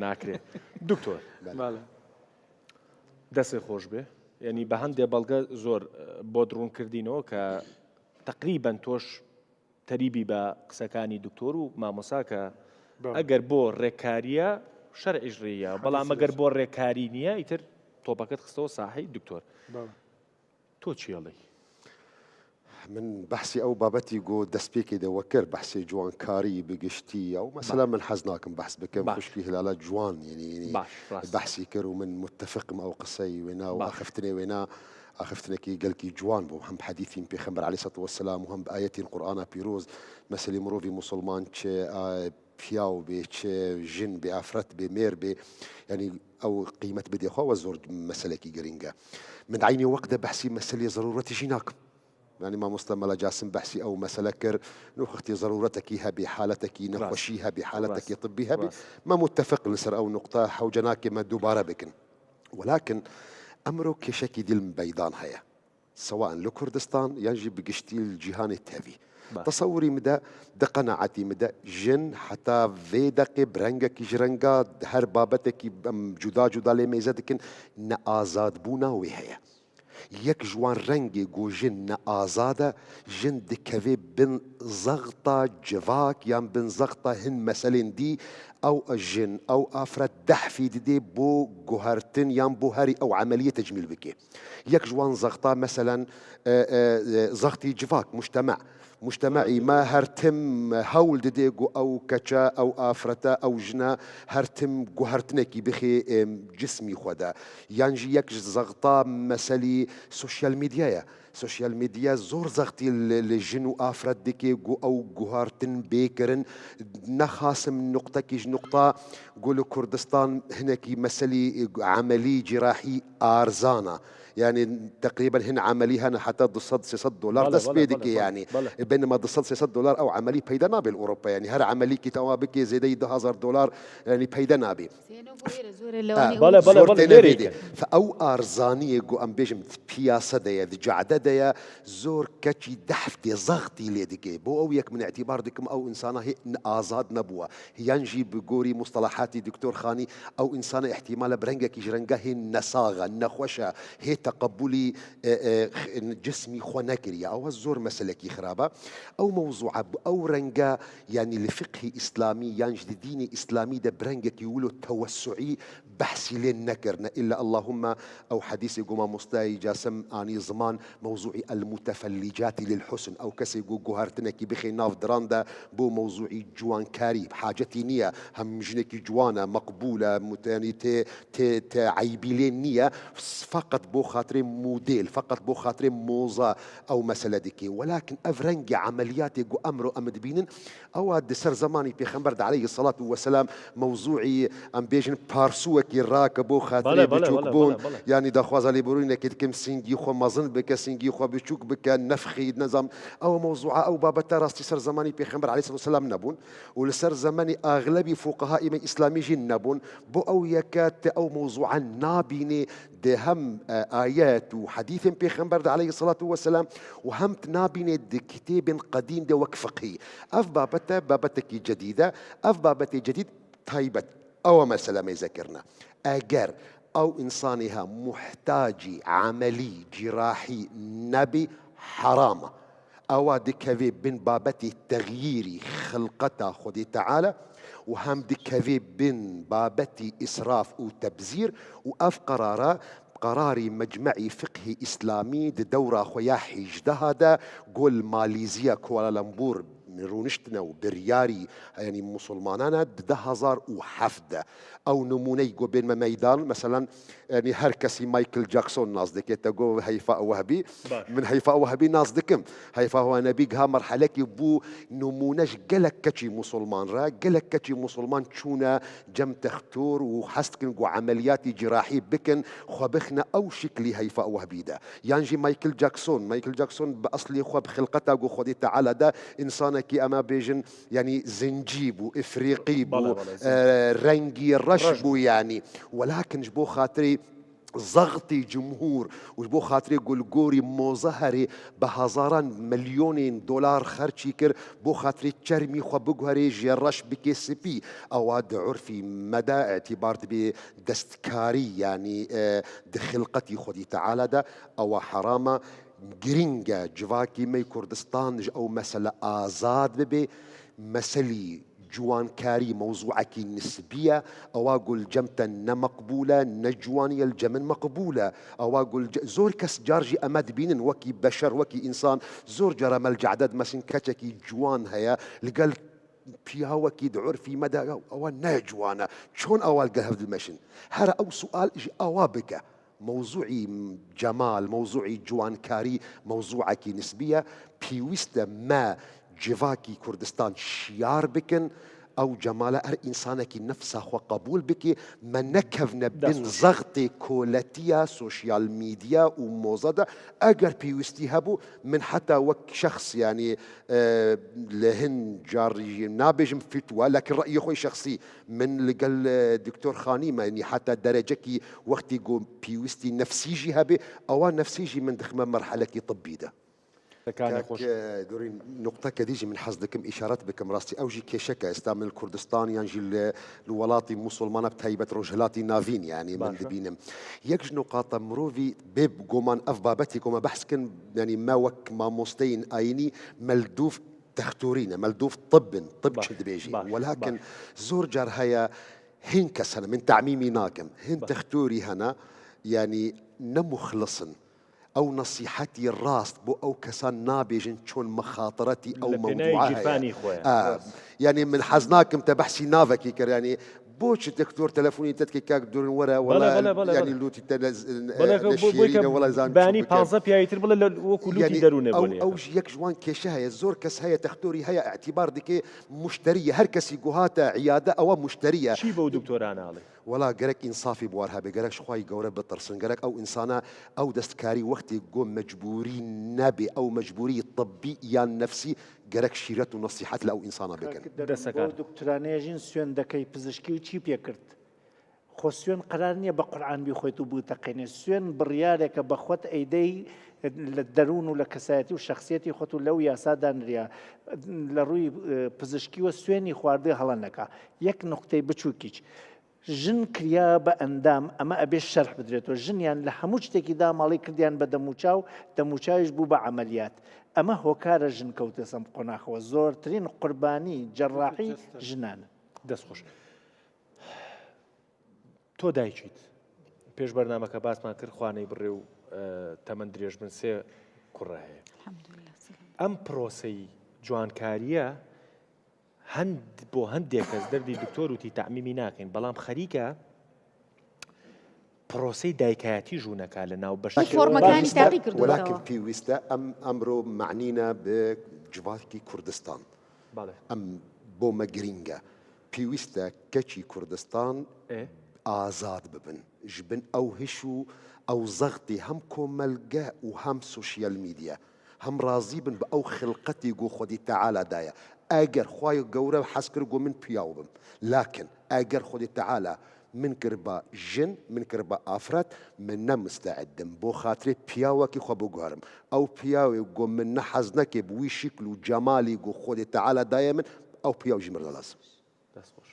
ناکرێ دکتۆر دەسێ خۆش بێ یعنی بە هەندێک بەڵگە زۆر بۆ دڕوونکردینەوە کە تقریبەن تۆش تەریبی بە قسەکانی دکتۆر و مامۆساکە ئەگەر بۆ ڕێکاریە شەرعیش ڕێیە بەڵام ئەگەر بۆ ڕێکاری نییە ئیتر تۆپەکەت خستەوە ساحەی دکتۆر تۆ چیڵی من بحثي او بابتي جو دسبيكي ده وكر بحثي جوان كاري بقشتي او مثلا من حزناكم بحث بكم خش فيه هلالات جوان يعني بحثي كرو من متفق او قصي وينا واخفتني وينا اخفتني كي قال كي جوان بو هم حديثين بيغمبر عليه الصلاه والسلام وهم بايات القران بيروز مثل مروفي مسلمان فياو بي جن بافرت بمير بي يعني او قيمه بدي خو وزور مساله كي جرينجا من عيني وقت بحثي مساله ضروره جيناكم يعني ما مستمل جاسم بحثي او مسألة كر نوختي ضرورتك هبي حالتك نخوشيها بحالتك طبيها ما متفق نسر او نقطة حوجناك ما دوباره بكن ولكن امره كشكي دي المبيضان هيا سواء لكردستان ينجي بقشتي الجهان التهفي تصوري مدى قناعتي مدى جن حتى في دقي برنجك جرنجا هر بابتك جدا جدا لميزتك نآزاد بونا وهي يك جوان رنگي جو جن آزادة جن دكوي بن زغطة جواك يان بن زغطة هن مثلين دي أو الجن أو أفراد دحفي دي بو جوهرتن يان بو هاري أو عملية تجميل بكي يك جوان زغطة مثلا زغطي جواك مجتمعي ما هرتم هول ديجو أو كتشا أو آفرتا أو جنا هرتم جوهرتنكي بخي جسمي خدا ينجي يك زغطة مسلي سوشيال ميديا زور زغطي الجن وآفرت ديكي جو أو جوهرتن بيكرن نخاسم نقطة كيج نقطة قولوا كردستان هناكي مسلي عملي جراحي أرزانة يعني تقريبا هنا عمليها حتى ضصد $6 دس بيدك يعني بينما ضصد $6 او عملي بيدنا بالاوروبا يعني هر عملي كي توا بكي زي $1000 يعني بيدنا بي بلا فاو ارزانيه جو ام بيجم بياسه ديا جعده ديا زور كتشي دحفتي زغطي ليدكي بو او يك من اعتبار دكم او انسانه هي ازاد نبوه ينجي بقوري مصطلحاتي دكتور خاني او انسانه احتمال برنجا كي جرنجا هي النساغه النخوشه هي تقبلي جسمي خناكريا او الزور مسلكي خرابه او موضوع او رنجا يعني لفقه اسلامي ينجد ديني اسلامي ده برنجا كيقولوا توسعي بحثي لين نكرنا الا اللهم او حديث قوما مستاي جاسم اني زمان موضوعي المتفلجات للحسن او كسي جوهرتنكي بخي ناف دراندا بو موضوعي جوان كاري بحاجتي نيه هم جنكي جوانا مقبوله متاني تي عيبي لين نيه فقط بو خاطري موديل فقط بو خاطري موزة او مسألة ديكي ولكن افرنجي عملياتي جو امرو امد بينن او هاد سر زماني بيغمبر عليه الصلاة والسلام موضوعي ام بيجن بارسوك يراكبو خاطري بيشوكبون يعني دا خوازا لي بروينا كم سينجي خو مازن بك سينجي خو بيشوك بك نفخي نظام او موضوع او بابا تراستي سر زماني بيغمبر عليه الصلاة والسلام نبون ولسر زماني اغلبي فقهاء من اسلامي جن نبون بو او يكات او موضوعا نابيني ده هم آيات وحديث بيغمبر عليه الصلاة والسلام وهم تنابين ده كتاب قديم ده وك فقهي أف بابتك جديدة أف بابتي جديد طيبة أو مسألة ما ذكرنا أجر أو إنسانها محتاجي عملي جراحي نبي حرام أو دكذي بن بابتي تغييري خلقته خدي تعالى وهم دكذي بن بابتي إسراف وتبذير وأف قراري مجمعي فقهي إسلامي دورة خوياحي جدهدا قول ماليزيا كوالالمبور رونشتنا وبرياري يعني مسلمانانا ده هزار وحفدة او نموني جو بين ميدان مثلا يعني هركسي مايكل جاكسون نازدك يتقو هيفاء وهبي من هيفاء وهبي نازدكم هيفاء هو نبيها مرحلة بو نمونج قلك كتشي مسلمان را قلك كتشي مسلمان تشونا جم تختور وحستكن جو عملياتي جراحي بكن خبخنا او شكلي هيفاء وهبي ده يانجي مايكل جاكسون باصلي خب خلقته جو خدي تعالى ده انسان كي اما بيجن يعني زنجيب وافريقي رنجي رشبو يعني ولكن جبو خاطري زغطي جمهور وبو خاطري گلگوری موزه هری به هزاران ملیون دلار خرچی کر بو خاطري چرمی خو بگوهری جرش بکی سپی او عرفي مدى اعتبارت بدستكاري يعني دخلقتي خودي تعالى ده او حرامه گرینگه جواکی می کردستان او مسألة آزاد ببي مسألة جوانكاري موضوعك نسبية أو أقول جمتا نمقبولة نجوانية الجمن مقبولة أو أقول زور كس جارجي أمد بين وكي بشر وكي إنسان زور جرى ملجعدد مسن كتكي جوان هيا لقال فيها وكيد عرفي مدى أو ناجوانا شون أول قهف المشن هذا أو سؤال إجي أوابك موضوعي جمال موضوعي جوانكاري موضوعك نسبية بيوست ما جواكي كردستان شيار بكن او جمال ار انسانك نفسه وقبول بك من نكفنا بن زغطي كولاتيا سوشيال ميديا وموزدة اگر بيوستي هبو من حتى وك شخص يعني لهن جاري نابجم فتوى لكن رأيي خوي شخصي من اللي قال الدكتور خانيمة يعني حتى درجكي وقت يقول بيوستي نفسيجي هبي او نفسيجي من دخمة مرحلة طبي ده كاك دوري نقطة كديجي من حصدكم إشارات بكم راستي أوجي كشكا استعمل الكردستان ينجي الولاتي مسلمانة بتهيبة رجلاتي نافين يعني من دبينم يكج نقاط مروفي بيب قومان أف بابتي قوما بحسكن يعني ما وك ما مستين آيني ملدوف تختورين ملدوف طب شد بيجي ولكن زور جار هيا هين كسنة من تعميمي ناكم هين تختوري هنا يعني نمخلصن أو نصيحتي الراست بو أو كسان نابجن شون مخاطرتي أو موضوعها يعني من حزناكم تبحسي نافكي كر يعني بوش دكتور تلفوني تتكي كاك دورن ورا ولا بلا يعني لوتي نشيرين ولا زان باني بانزا بيايتر بلا وكلوتي يعني درونه أو يك جوان كيشها الزور كس هي تختوري هي اعتبار ديك مشترية هر كسي جوهاتا عيادة أو مشترية شي بو دكتور أنا علي ولا قرك إنصافي بوارها بقرك شوي جورة بترسن قرك أو إنسانة أو دستكاري وقت يقوم مجبوري نبي أو مجبوري طبي يان نفسي قرك شيرت ونصيحات لأو إنسانة بكن دكتورانه جين سوين دكاي بزشكي وشي بيكرت خو سوين قرارني بقرآن بيخويتو بوتقين سوين بريالك بخوت أيدي للدرون ولكساتي وشخصيتي خطو لو يا سادان ريا لروي بزشكي وسويني خواردي هلانكا يك نقطة بچوكيش جن كريا بأندام أما أبي الشرح بدريتو جن يعني لحموش تكي دا مالي كرديان بدموچاو دموچاوش بو بعمليات أما هو كار جن كوتي سمقنا خو زور ترين قرباني جراحي جنان دەست خۆش تۆ دایکیت پێش بەرنامەکە باسمان کرد خوانەی بڕێ و تەمەند درێژ بن سێ کوڕە هەیە ئەم پرۆسەی جوانکاریە بۆ هەندێک کەس دەردی دکتۆر وتی تەعمیمی ناکەین بەڵام خەریکە پرۆسەی دایکایەتی ژوونەکە لە ناو ولكن پێویستە ئەمڕۆ معنینە بجواکی کوردستان ئەم بۆ مەگرینگە پێویستە کەچی کوردستان ئازاد ببن ژبن ئەو هش و ئەو زەغتی هەم کۆمەلگە و هەم سوشیال میدیا هەم ڕازی بن بە ئەو خلقەتی گۆ خودی تەعالادایە ئەگەر خوای گەورە حەز کرد گۆ من پیاو بم لاکن ئەگەر خودی تەعالا من كربا جن من كربا آفرات من نمستعدم بو خاطري بياوكي خو بوغارم او بياوي جو من نحزنك بوي شكل وجمالي جو خودي تعالى دائما او بياو جمر لازم دست خوش